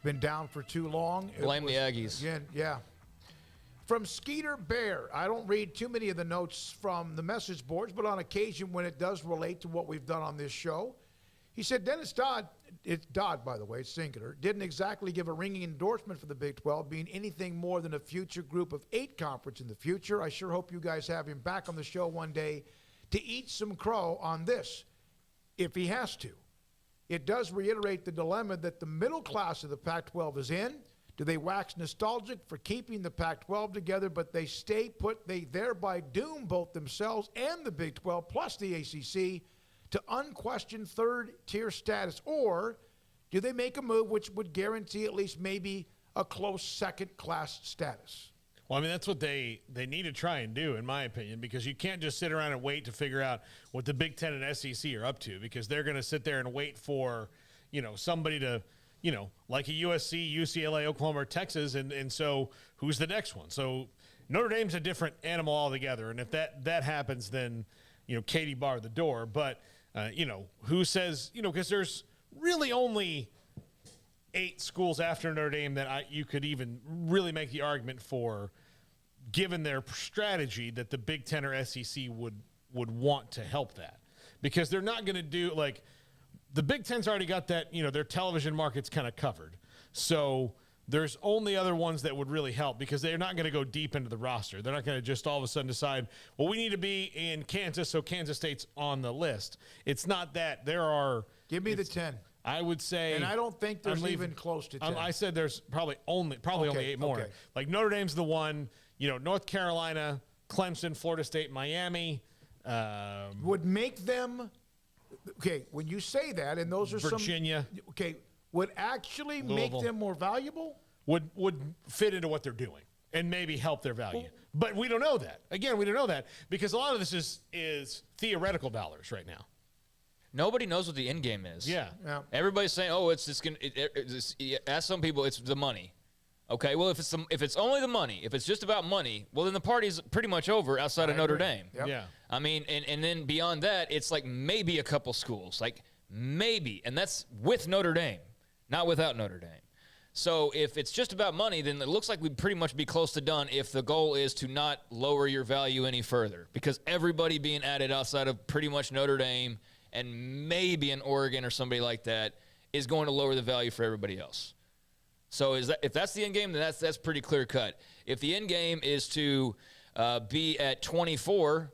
been down for too long. Blame the Aggies. Again, yeah. From Skeeter Bear, I don't read too many of the notes from the message boards, but on occasion when it does relate to what we've done on this show, he said Dennis Dodd, it's Dodd, by the way, it's singular, didn't exactly give a ringing endorsement for the Big 12 being anything more than a future group of 8 conference in the future. I sure hope you guys have him back on the show one day to eat some crow on this, if he has to. It does reiterate the dilemma that the middle class of the Pac-12 is in. Do they wax nostalgic for keeping the Pac-12 together, but they stay put, they thereby doom both themselves and the Big 12 plus the ACC to unquestioned third-tier status? Or do they make a move which would guarantee at least maybe a close second-class status? Well, I mean, that's what they need to try and do, in my opinion, because you can't just sit around and wait to figure out what the Big Ten and SEC are up to, because they're going to sit there and wait for, somebody to, like a USC, UCLA, Oklahoma, or Texas, and so who's the next one? So Notre Dame's a different animal altogether, and if that happens, then, Katie barred the door. But, who says, because there's really only 8 schools after Notre Dame that you could even really make the argument for, given their strategy, that the Big Ten or SEC would want to help that. Because they're not going to do, like, the Big Ten's already got that, their television market's kind of covered. So there's only other ones that would really help, because they're not going to go deep into the roster. They're not going to just all of a sudden decide, well, we need to be in Kansas, so Kansas State's on the list. It's not that. There are... Give me the 10. I would say, and I don't think there's even close to 10. I said there's probably only 8 more. Okay. Like Notre Dame's the one. North Carolina, Clemson, Florida State, Miami would make them. Okay, when you say that, and those are Virginia. Okay, would actually Louisville. make them more valuable. Would fit into what they're doing and maybe help their value. Well, but we don't know that. Again, we don't know that, because a lot of this is theoretical dollars right now. Nobody knows what the end game is. Yeah. Everybody's saying, "Oh, it's just gonna." Ask some people, it's the money. Okay, well, if it's only the money, if it's just about money, well, then the party's pretty much over outside of Notre Dame. Yep. Yeah. I mean, and then beyond that, it's like maybe a couple schools, like maybe, and that's with Notre Dame, not without Notre Dame. So if it's just about money, then it looks like we'd pretty much be close to done if the goal is to not lower your value any further, because everybody being added outside of pretty much Notre Dame and maybe an Oregon or somebody like that is going to lower the value for everybody else. So if that's the end game, then that's pretty clear cut. If the end game is to be at 24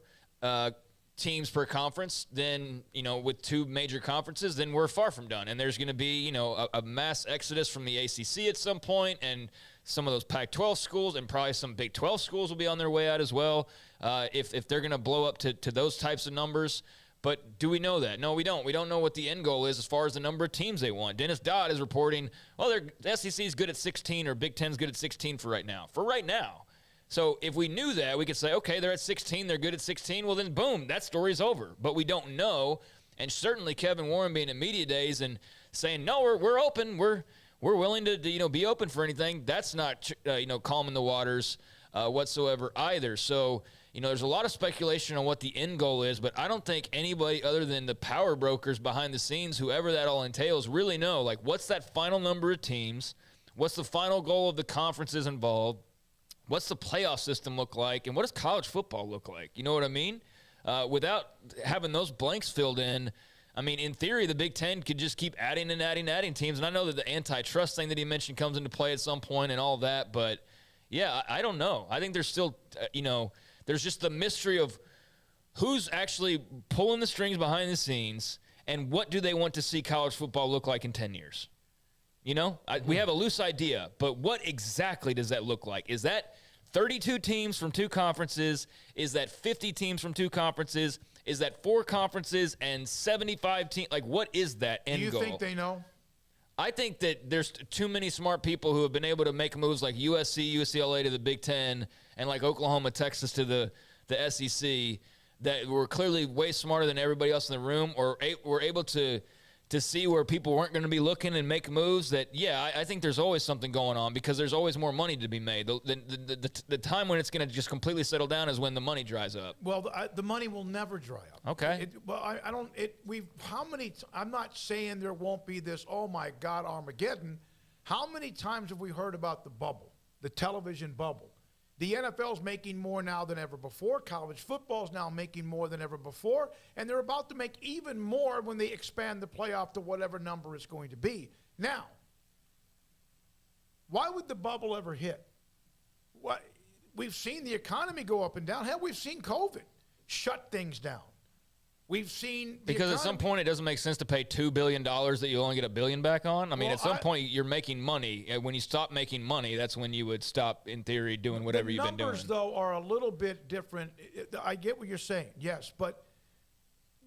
teams per conference, then, with 2 major conferences, then we're far from done. And there's going to be, a mass exodus from the ACC at some point, and some of those Pac-12 schools and probably some Big 12 schools will be on their way out as well, if they're going to blow up to those types of numbers. But do we know that? No, we don't. We don't know what the end goal is as far as the number of teams they want. Dennis Dodd is reporting, the SEC is good at 16 or Big Ten's good at 16 for right now. So if we knew that, we could say, okay, they're at 16, they're good at 16. Well, then, boom, that story's over. But we don't know. And certainly Kevin Warren being at media days and saying, no, we're open. We're willing to be open for anything. That's not, calming the waters whatsoever either. So, there's a lot of speculation on what the end goal is, but I don't think anybody other than the power brokers behind the scenes, whoever that all entails, really know, like, what's that final number of teams? What's the final goal of the conferences involved? What's the playoff system look like? And what does college football look like? You know what I mean? Without having those blanks filled in, I mean, in theory, the Big Ten could just keep adding and adding teams. And I know that the antitrust thing that he mentioned comes into play at some point and all that. But, yeah, I don't know. I think there's still, there's just the mystery of who's actually pulling the strings behind the scenes and what do they want to see college football look like in 10 years. We have a loose idea, but what exactly does that look like? Is that 32 teams from 2 conferences? Is that 50 teams from 2 conferences? Is that 4 conferences and 75 teams? Like, what is that end goal? Do you think they know? I think that there's too many smart people who have been able to make moves like USC, UCLA to the Big Ten, and like Oklahoma, Texas to the SEC, that were clearly way smarter than everybody else in the room, or were able to see where people weren't going to be looking and make moves. That, I think there's always something going on, because there's always more money to be made. The time when it's going to just completely settle down is when the money dries up. Well, the money will never dry up. Okay. I don't. I'm not saying there won't be this, oh my God, Armageddon, How many times have we heard about the bubble, the television bubble? The NFL's making more now than ever before. College football's now making more than ever before. And they're about to make even more when they expand the playoff to whatever number it's going to be. Now, why would the bubble ever hit? What, we've seen the economy go up and down. Hell, we've seen COVID shut things down. We've seen because at some point it doesn't make sense to pay $2 billion that you only get $1 billion back on. I mean, Well, at some point you're making money. And when you stop making money, that's when you would stop, in theory, doing whatever you've been doing. The numbers, though, are a little bit different. I get what you're saying, yes, but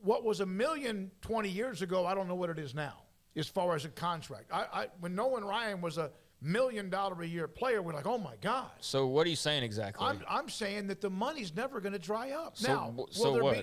what was $1 million 20 years ago, I don't know what it is now as far as a contract. When Nolan Ryan was a $1 million a year player, we're like, oh my God. So what are you saying exactly? I'm saying that the money's never going to dry up. So- Now, so will there what?